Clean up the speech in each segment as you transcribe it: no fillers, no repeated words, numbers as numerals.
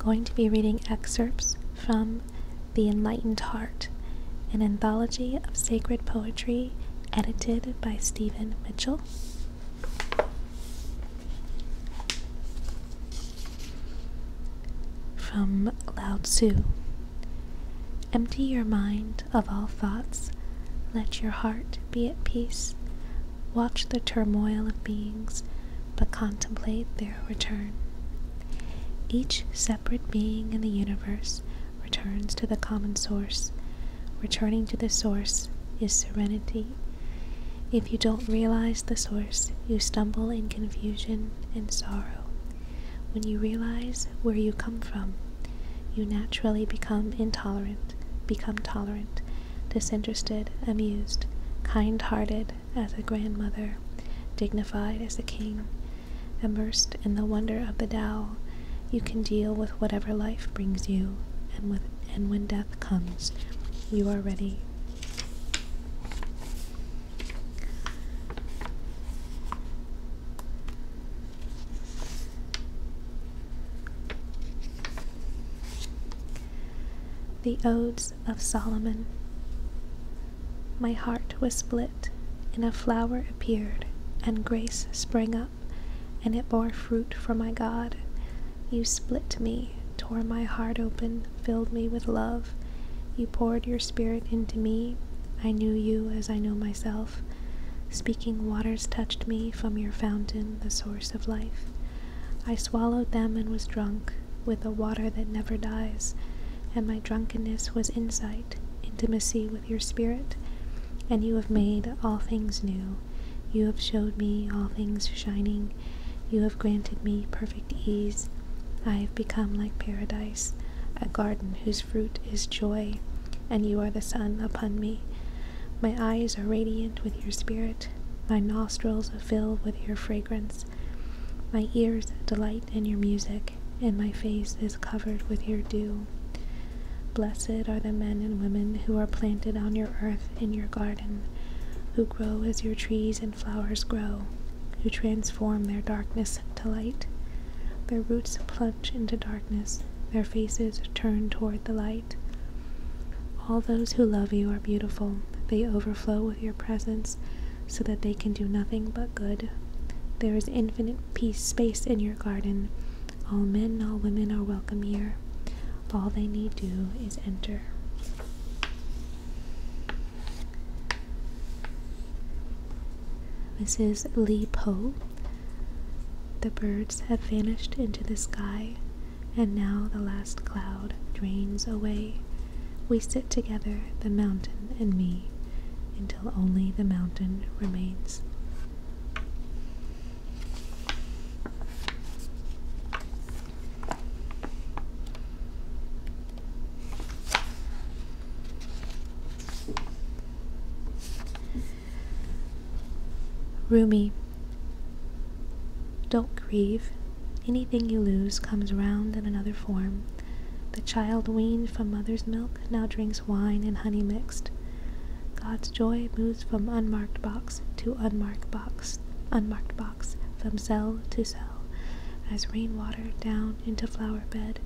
going to be reading excerpts from The Enlightened Heart, an anthology of sacred poetry edited by Stephen Mitchell. From Lao Tzu. Empty your mind of all thoughts. Let your heart be at peace. Watch the turmoil of beings, but contemplate their return. Each separate being in the universe returns to the common source. Returning to the source is serenity. If you don't realize the source, you stumble in confusion and sorrow. When you realize where you come from, you naturally become tolerant, disinterested, amused, kind-hearted as a grandmother, dignified as a king. Immersed in the wonder of the Tao, you can deal with whatever life brings you, and when death comes, you are ready. The Odes of Solomon. My heart was split, and a flower appeared, and grace sprang up, and it bore fruit for my God. You split me, tore my heart open, filled me with love. You poured your spirit into me. I knew you as I know myself. Speaking waters touched me from your fountain, the source of life. I swallowed them and was drunk with the water that never dies. And my drunkenness was insight, intimacy with your spirit, and you have made all things new. You have showed me all things shining. You have granted me perfect ease. I have become like paradise, a garden whose fruit is joy, and you are the sun upon me. My eyes are radiant with your spirit, my nostrils fill with your fragrance. My ears delight in your music, and my face is covered with your dew. Blessed are the men and women who are planted on your earth in your garden, who grow as your trees and flowers grow, who transform their darkness to light. Their roots plunge into darkness, their faces turn toward the light. All those who love you are beautiful. They overflow with your presence, so that they can do nothing but good. There is infinite space in your garden. All men, all women are welcome here. All they need do is enter. This is Li Po. The birds have vanished into the sky, and now the last cloud drains away. We sit together, the mountain and me, until only the mountain remains. Rumi. Don't grieve. Anything you lose comes round in another form. The child weaned from mother's milk now drinks wine and honey mixed. God's joy moves from unmarked box to unmarked box, from cell to cell, as rainwater down into flower bed.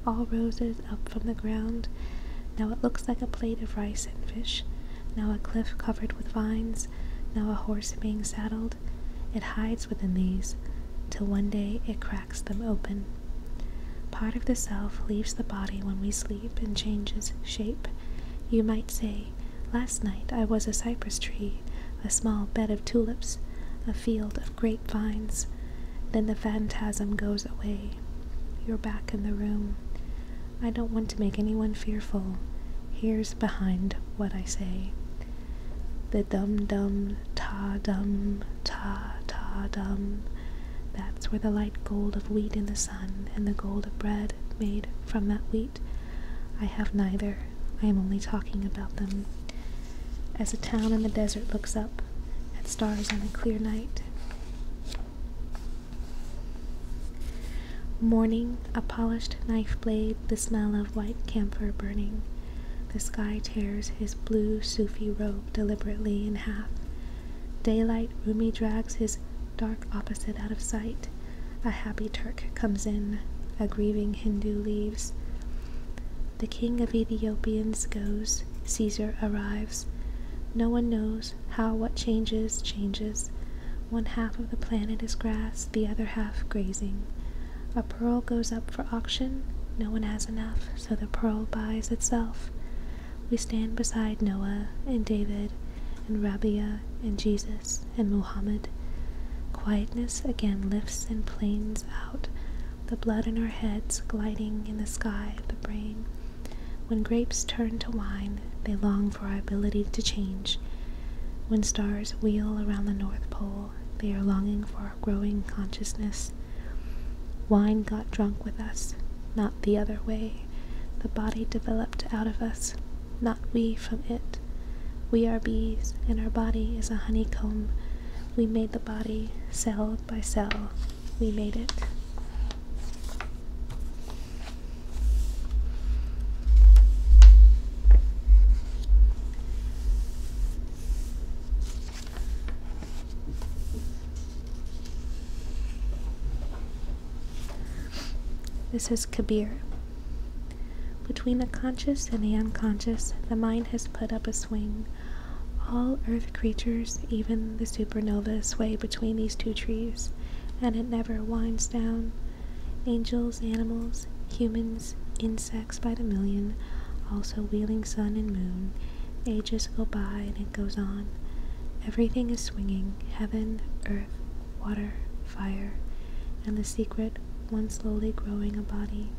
All roses up from the ground. Now it looks like a plate of rice and fish. Now a cliff covered with vines. Now a horse being saddled. It hides within these, till one day it cracks them open. Part of the self leaves the body when we sleep and changes shape. You might say, last night I was a cypress tree, a small bed of tulips, a field of grapevines. Then the phantasm goes away. You're back in the room. I don't want to make anyone fearful. Here's behind what I say. The dum-dum, ta-dum, ta-ta-dum. That's where the light gold of wheat in the sun and the gold of bread made from that wheat. I have neither. I am only talking about them. As a town in the desert looks up at stars on a clear night. Morning, a polished knife blade, the smell of white camphor burning. The sky tears his blue Sufi robe deliberately in half. Daylight, Rumi drags his dark opposite out of sight. A happy Turk comes in. a grieving Hindu leaves. The king of Ethiopians goes, Caesar arrives. No one knows how what changes. One half of the planet is grass, the other half grazing. A pearl goes up for auction, no one has enough, so the pearl buys itself. We stand beside Noah and David and Rabia and Jesus and Muhammad. Quietness again lifts and planes out, the blood in our heads gliding in the sky of the brain. When grapes turn to wine, they long for our ability to change. When stars wheel around the North Pole, they are longing for our growing consciousness. Wine got drunk with us, not the other way. The body developed out of us, not we from it. We are bees, and our body is a honeycomb. We made the body, cell by cell. We made it. This is Kabir. Between the conscious and the unconscious, the mind has put up a swing. All earth creatures, even the supernova, sway between these two trees, and it never winds down. Angels, animals, humans, insects by the million, also wheeling sun and moon. Ages go by and it goes on. Everything is swinging, heaven, earth, water, fire, and the secret, one slowly growing a body.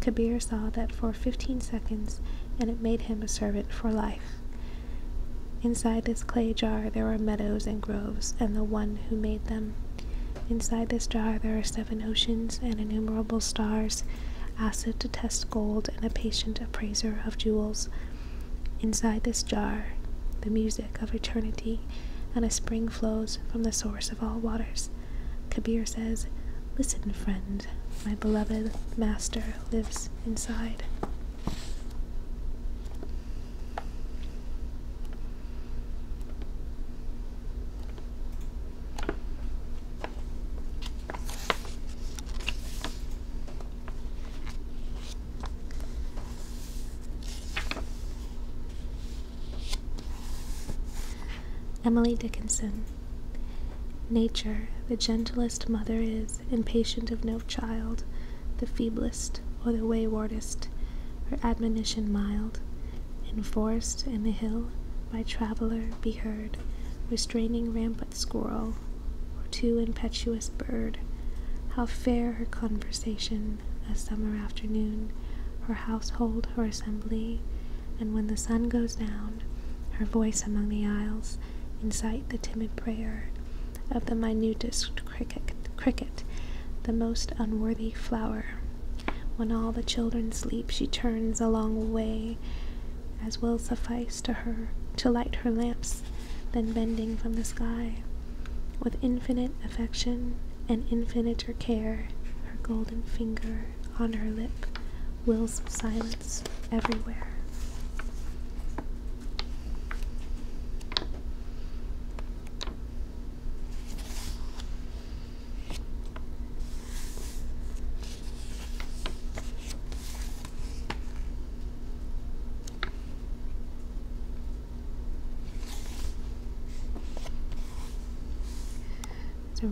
Kabir saw that for 15 seconds, and it made him a servant for life. Inside this clay jar there are meadows and groves, and the one who made them. Inside this jar there are 7 oceans and innumerable stars, acid to test gold, and a patient appraiser of jewels. Inside this jar, the music of eternity, and a spring flows from the source of all waters. Kabir says, "Listen, friend, my beloved master lives inside." Emily Dickinson. Nature, the gentlest mother is, impatient of no child, the feeblest or the waywardest, her admonition mild. In forest and the hill, by traveller be heard, restraining rampant squirrel, or too impetuous bird. How fair her conversation, a summer afternoon, her household, her assembly, and when the sun goes down, her voice among the isles, incite the timid prayer of the minutest cricket, the most unworthy flower. When all the children sleep, she turns a long way, as will suffice to her to light her lamps, then bending from the sky, with infinite affection and infiniter care, her golden finger on her lip wills silence everywhere.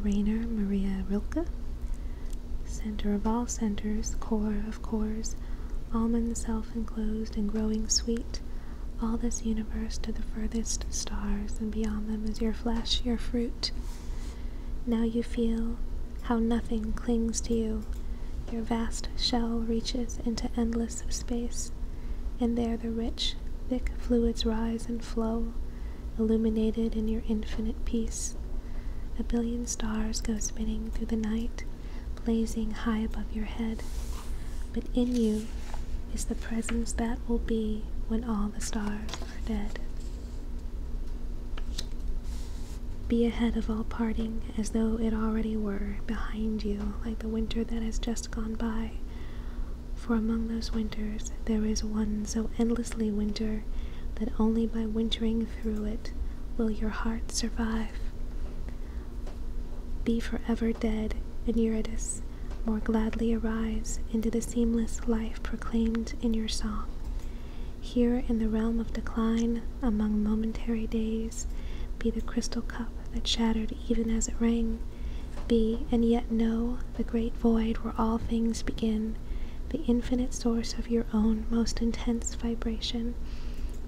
Rainer Maria Rilke. Center of all centers, core of cores, almond self-enclosed and growing sweet, all this universe to the furthest stars, and beyond them is your flesh, your fruit. Now you feel how nothing clings to you. Your vast shell reaches into endless space, and there the rich, thick fluids rise and flow, illuminated in your infinite peace. A billion stars go spinning through the night, blazing high above your head. But in you is the presence that will be when all the stars are dead. Be ahead of all parting, as though it already were behind you, like the winter that has just gone by. For among those winters there is one so endlessly winter that only by wintering through it will your heart survive. Be forever dead in Eurydice, more gladly arise into the seamless life proclaimed in your song. Here in the realm of decline, among momentary days, be the crystal cup that shattered even as it rang. Be, and yet know, the great void where all things begin, the infinite source of your own most intense vibration,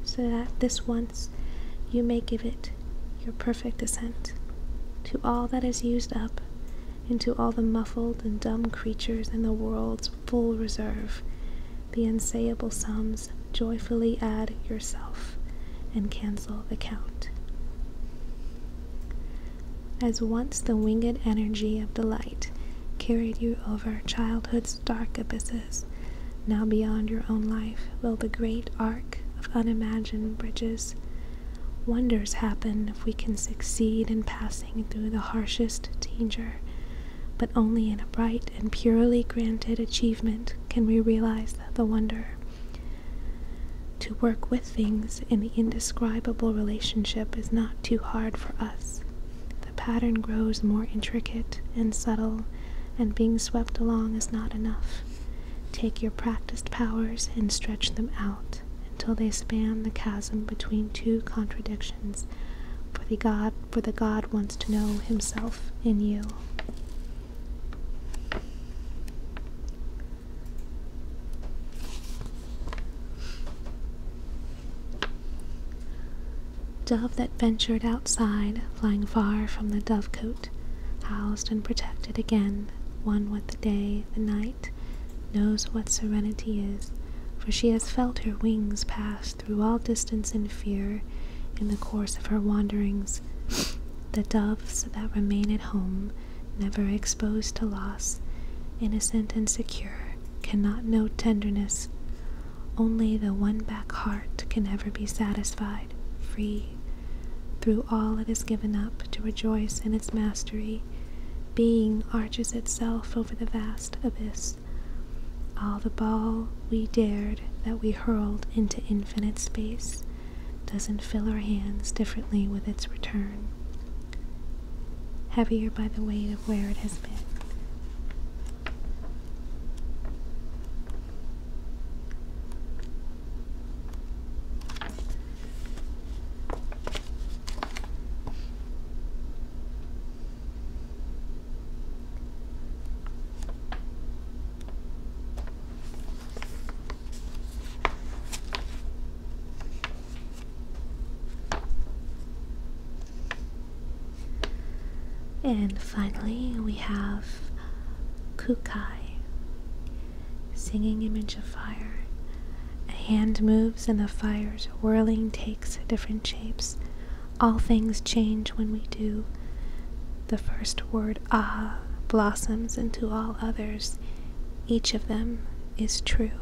so that this once you may give it your perfect assent to all that is used up, and to all the muffled and dumb creatures in the world's full reserve. The unsayable sums joyfully add yourself and cancel the count. As once the winged energy of delight carried you over childhood's dark abysses, now beyond your own life will the great arc of unimagined bridges. Wonders happen if we can succeed in passing through the harshest danger, but only in a bright and purely granted achievement can we realize the wonder. To work with things in the indescribable relationship is not too hard for us. The pattern grows more intricate and subtle, and being swept along is not enough. Take your practiced powers and stretch them out until they span the chasm between two contradictions, for the God wants to know himself in you. Dove that ventured outside, flying far from the dovecote, housed and protected again, one with the day, the night, knows what serenity is, for she has felt her wings pass through all distance and fear in the course of her wanderings. The doves that remain at home, never exposed to loss, innocent and secure, cannot know tenderness. Only the one-back heart can ever be satisfied, free, through all it is given up to rejoice in its mastery. Being arches itself over the vast abyss. All the ball we dared that we hurled into infinite space doesn't fill our hands differently with its return, heavier by the weight of where it has been. And finally, we have Kukai, singing image of fire. A hand moves and the fire's whirling takes different shapes. All things change when we do. The first word, ah, blossoms into all others. Each of them is true.